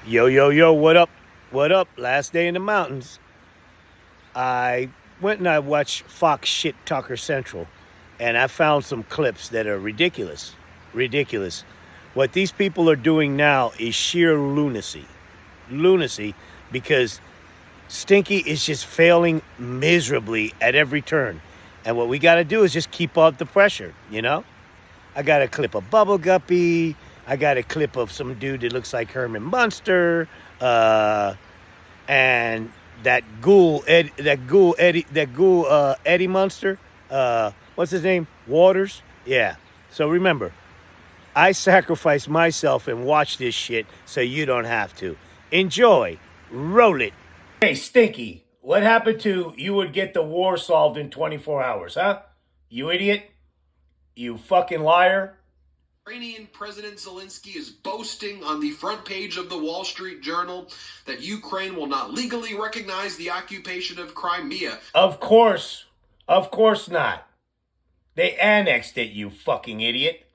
Yo, yo, yo, what up? What up? Last day in the mountains. I went and I watched Fox Shit Talker Central, and I found some clips that are ridiculous. Ridiculous. What these people are doing now is sheer lunacy. Lunacy, because Stinky is just failing miserably at every turn. And what we got to do is just keep up the pressure, you know? I got a clip of Bubble Guppy. I got a clip of some dude that looks like Herman Munster. And that ghoul Eddie Munster. What's his name? Waters. Yeah. So remember, I sacrificed myself and watch this shit so you don't have to. Enjoy. Roll it. Hey, Stinky, what happened to you would get the war solved in 24 hours, huh? You idiot. You fucking liar. Ukrainian President Zelensky is boasting on the front page of the Wall Street Journal that Ukraine will not legally recognize the occupation of Crimea. Of course not. They annexed it, you fucking idiot.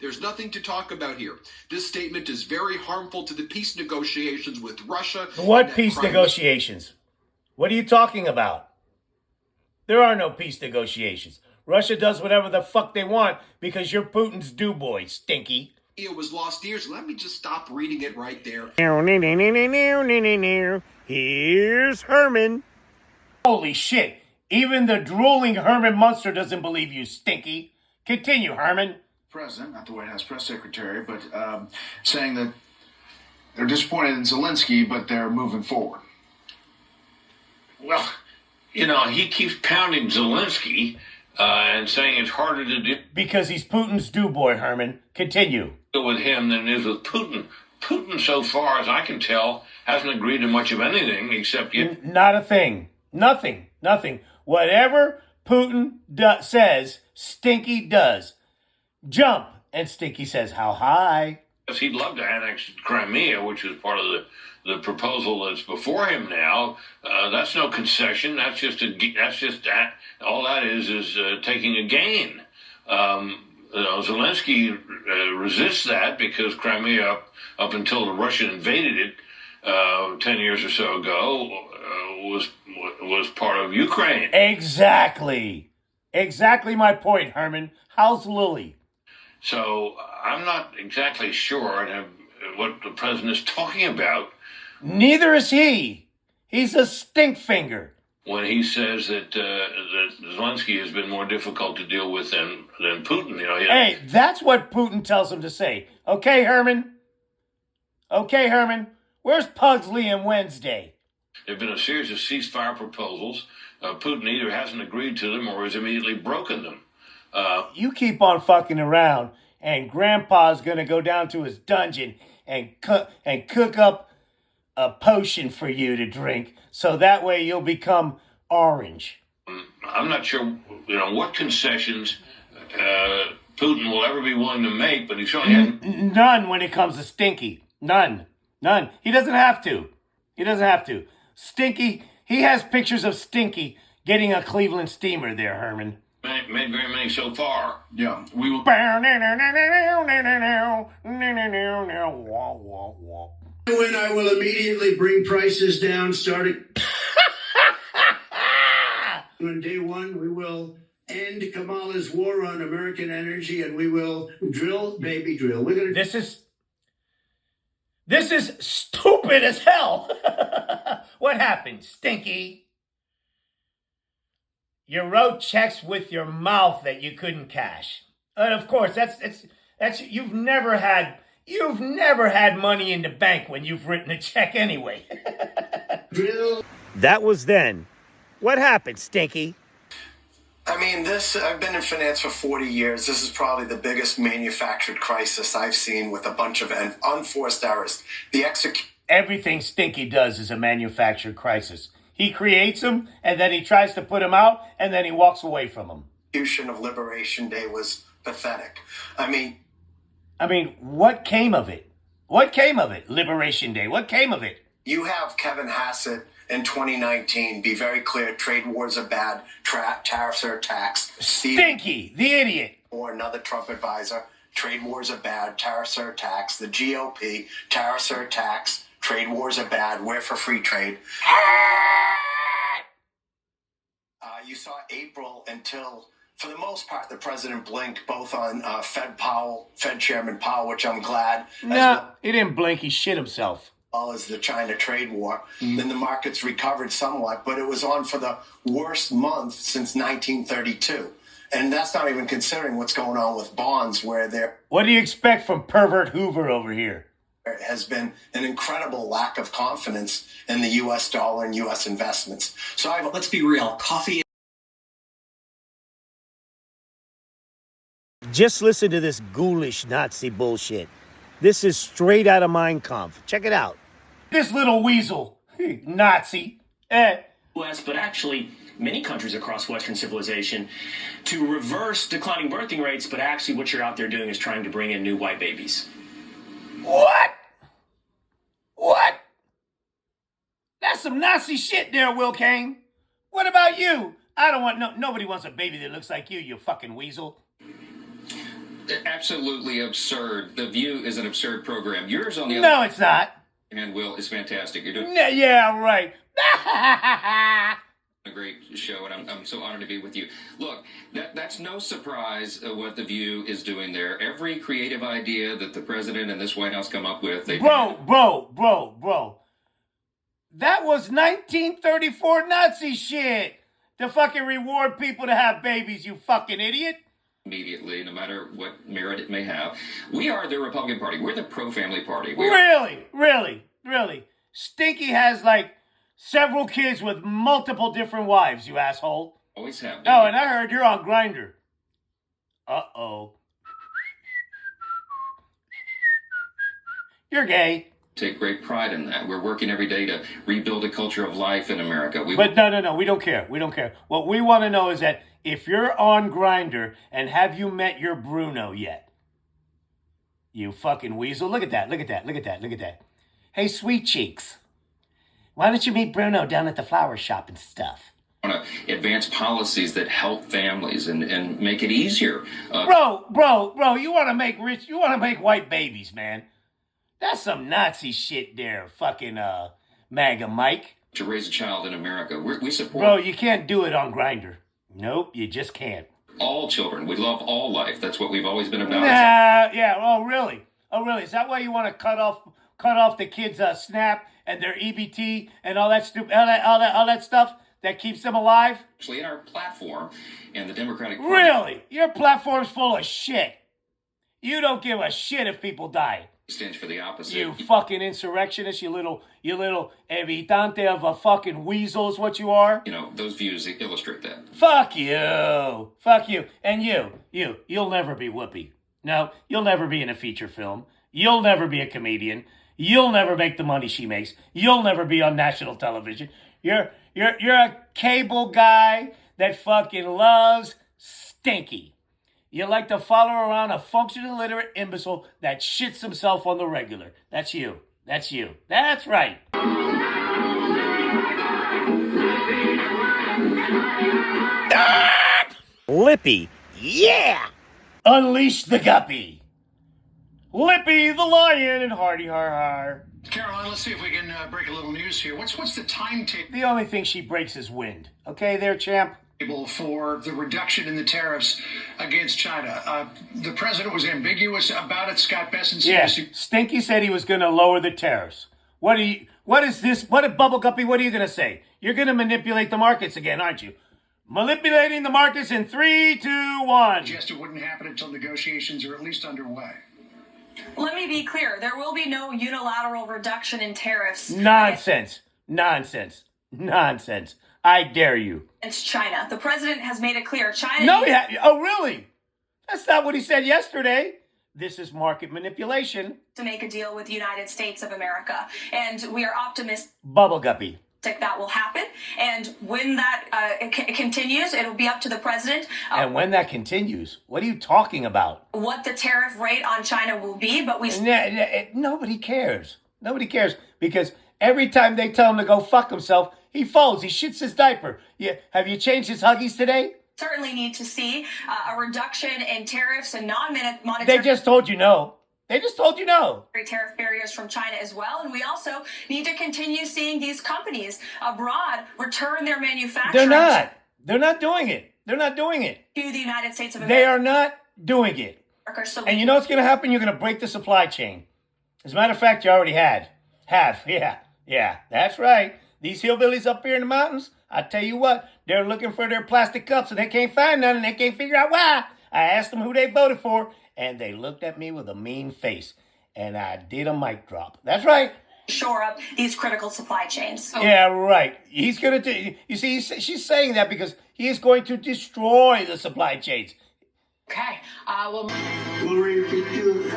There's nothing to talk about here. This statement is very harmful to the peace negotiations with Russia. What peace negotiations? What are you talking about? There are no peace negotiations. Russia does whatever the fuck they want because you're Putin's do-boy, Stinky. It was lost years. Let me just stop reading it right there. Here's Herman. Holy shit. Even the drooling Herman Munster doesn't believe you, Stinky. Continue, Herman. President, not the White House press secretary, but saying that they're disappointed in Zelensky, but they're moving forward. Well, he keeps pounding Zelensky and saying it's harder to deal because he's Putin's do-boy, Herman. Continue. With him than it is with Putin. Putin, so far as I can tell, hasn't agreed to much of anything except yet. Not a thing. Nothing. Whatever Putin says, Stinky does. Jump. And Stinky says, how high? He'd love to annex Crimea, which is part of the proposal that's before him now. That's no concession. That's just that. All that is taking a gain. Zelensky resists that because Crimea, up until the Russia invaded it 10 years or so ago, was part of Ukraine. Exactly my point, Herman. How's Lily? So I'm not exactly sure what the president is talking about. Neither is he. He's a stink finger. When he says that Zelensky has been more difficult to deal with than Putin. Hey, that's what Putin tells him to say. Okay, Herman? Where's Pugsley and Wednesday? There have been a series of ceasefire proposals. Putin either hasn't agreed to them or has immediately broken them. You keep on fucking around, and Grandpa's going to go down to his dungeon and cook up a potion for you to drink, so that way you'll become orange. I'm not sure, what concessions Putin will ever be willing to make, but he certainly hasn't. None when it comes to Stinky. None. He doesn't have to. Stinky, he has pictures of Stinky getting a Cleveland steamer there, Herman. Made very many so far. Yeah, we will. When I will immediately bring prices down, starting on day one, we will end Kamala's war on American energy, and we will drill, baby, drill. We're gonna. This is stupid as hell. What happened, Stinky? You wrote checks with your mouth that you couldn't cash. And of course, that's you've never had money in the bank when you've written a check anyway. Drill. That was then. What happened, Stinky? I mean, I've been in finance for 40 years. This is probably the biggest manufactured crisis I've seen with a bunch of unforced errors. Everything Stinky does is a manufactured crisis. He creates them, and then he tries to put them out, and then he walks away from them. Execution of Liberation Day was pathetic. I mean, what came of it? Liberation Day, what came of it? You have Kevin Hassett in 2019 be very clear, trade wars are bad, tariffs are a tax. Stinky, the idiot. Or another Trump advisor, trade wars are bad, tariffs are a tax. The GOP, tariffs are a tax, Trade wars are bad. We're for free trade. You saw April until, for the most part, the president blinked both on Fed Chairman Powell, which I'm glad. No, he didn't blink. He shit himself. Well as the China trade war. Then the markets recovered somewhat, but it was on for the worst month since 1932. And that's not even considering what's going on with bonds, where there What do you expect from pervert Hoover over here? has been an incredible lack of confidence in the U.S. dollar and U.S. investments. So let's be real. Coffee. Just listen to this ghoulish Nazi bullshit. This is straight out of Mein Kampf. Check it out. This little weasel. Nazi. U.S., but actually many countries across Western civilization, to reverse declining birthing rates, but actually what you're out there doing is trying to bring in new white babies. What? What? That's some Nazi shit there, Will Kane. What about you? I don't want, nobody wants a baby that looks like you fucking weasel. Absolutely absurd. The View is an absurd program. Yours on the No, it's not. And Will is fantastic. You're doing Yeah, right. a great show, and I'm so honored to be with you. Look, that's no surprise what The View is doing there. Every creative idea that the president and this White House come up with, they Bro. That was 1934 Nazi shit. To fucking reward people to have babies, you fucking idiot. Immediately, no matter what merit it may have. We are the Republican Party. We're the pro-family party. Really? Stinky has like several kids with multiple different wives, you asshole. Always have. Oh, and I heard you're on Grindr. Uh-oh. You're gay. Take great pride in that. We're working every day to rebuild a culture of life in America. But no, we don't care. What we want to know is that if you're on Grindr, and have you met your Bruno yet? You fucking weasel. Look at that. Hey, sweet cheeks. Why don't you meet Bruno down at the flower shop and stuff? I want to advance policies that help families and make it easier. Bro, you want to make white babies, man. That's some Nazi shit there, fucking MAGA Mike. To raise a child in America. We support... Bro, you can't do it on Grindr. Nope, you just can't. All children. We love all life. That's what we've always been about. Oh, really? Is that why you want to cut off the kids' Snap and their EBT and all that stupid, all that stuff that keeps them alive? Actually, in our platform and the Democratic Party... Really? Your platform's full of shit. You don't give a shit if people die. Stands for the opposite. You fucking insurrectionist, you little evitante of a fucking weasel is what you are. You know, those views illustrate that. Fuck you. And you'll never be Whoopi. No, you'll never be in a feature film. You'll never be a comedian. You'll never make the money she makes. You'll never be on national television. You're a cable guy that fucking loves Stinky. You like to follow around a functionally illiterate imbecile that shits himself on the regular. That's you. That's right. Lippy. Yeah. Unleash the guppy. Lippy the lion and Hardy har har. Caroline, let's see if we can break a little news here. What's the timetable The only thing she breaks is wind. Okay there, champ? for the reduction in the tariffs against China? The president was ambiguous about it. Scott Besson said... Stinky said he was going to lower the tariffs. What is this? Bubble Guppy, what are you going to say? You're going to manipulate the markets again, aren't you? Manipulating the markets in 3, 2, 1. Just it wouldn't happen until negotiations are at least underway. Let me be clear. There will be no unilateral reduction in tariffs. Nonsense. I dare you. It's China. The president has made it clear. China... No, oh, really? That's not what he said yesterday. This is market manipulation. ...to make a deal with the United States of America. And we are optimistic... Bubble Guppy. ...that will happen. And when that continues, it'll be up to the president. And when that continues, what are you talking about? What the tariff rate on China will be, but we... Nobody cares. Because every time they tell him to go fuck himself, he folds. He shits his diaper. Have you changed his Huggies today? Certainly need to see a reduction in tariffs and non-monetary... They just told you no. They just told you no. Tariff barriers from China as well. And we also need to continue seeing these companies abroad return their manufacturing. They're not doing it. They're not doing it. To the United States of They America. are not doing it. And you know what's going to happen? You're going to break the supply chain. As a matter of fact, you already have. Yeah, that's right. These hillbillies up here in the mountains, I tell you what, they're looking for their plastic cups and they can't find none and they can't figure out why. I asked them who they voted for and they looked at me with a mean face and I did a mic drop. That's right. Shore up these critical supply chains. Yeah, right. He's going to, you see, she's saying that because he is going to destroy the supply chains. Okay. We'll repeat you.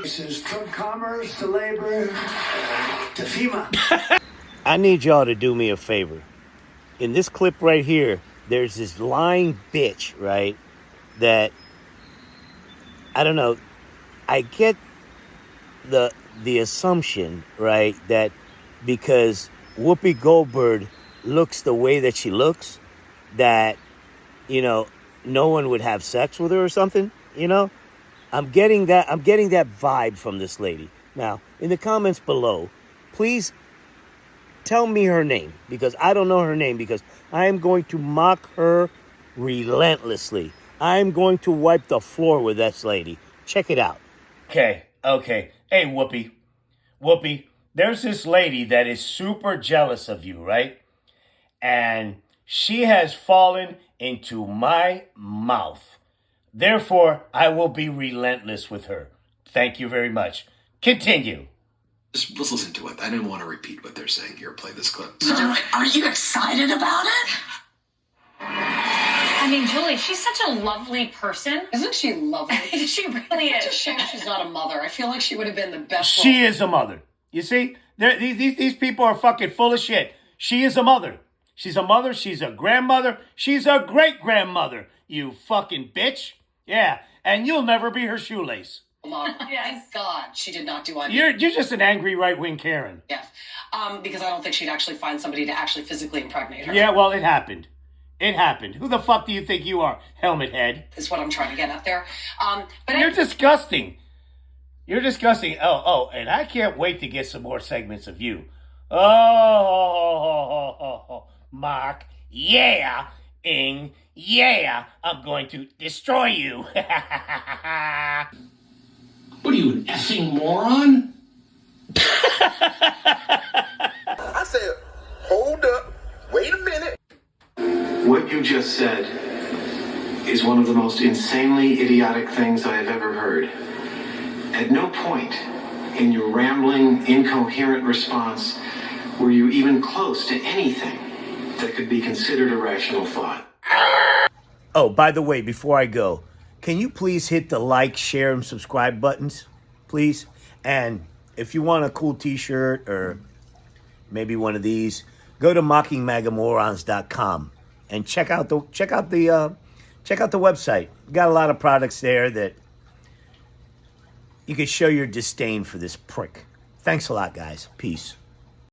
This is from commerce to labor to FEMA. I need y'all to do me a favor. In this clip right here, there's this lying bitch, right? That, I don't know, I get the assumption, right, that because Whoopi Goldberg looks the way that she looks, that, you know, no one would have sex with her or something, you know? I'm getting that vibe from this lady. Now, in the comments below, please tell me her name, because I don't know her name, because I am going to mock her relentlessly. I'm going to wipe the floor with this lady. Check it out. Okay. Hey, Whoopi, there's this lady that is super jealous of you, right? And she has fallen into my mouth. Therefore, I will be relentless with her. Thank you very much. Continue. Let's listen to it. I didn't want to repeat what they're saying here. Play this clip. Are you excited about it? I mean, Julie, she's such a lovely person. Isn't she lovely? She really is. It's a shame she's not a mother. I feel like she would have been the best. She is a mother. You see? These people are fucking full of shit. She is a mother. She's a mother. She's a grandmother. She's a great-grandmother. You fucking bitch. Yeah. And you'll never be her shoelace. Mom, thank God she did not do IVF. You're just an angry right-wing Karen. Yeah. Because I don't think she'd actually find somebody to actually physically impregnate her. Yeah, well, it happened. It happened. Who the fuck do you think you are, helmet head? Is what I'm trying to get at there. But You're disgusting. You're disgusting. Oh, and I can't wait to get some more segments of you. Oh, Mark. Yeah. Yeah. I'm going to destroy you. What are you, an effing moron? I said, hold up, wait a minute. What you just said is one of the most insanely idiotic things I have ever heard. At no point in your rambling, incoherent response were you even close to anything that could be considered a rational thought. Oh, by the way, before I go, can you please hit the like, share, and subscribe buttons, please? And if you want a cool t-shirt or maybe one of these, go to mockingmagamorons.com and check out the website. Got a lot of products there that you can show your disdain for this prick. Thanks a lot, guys. Peace.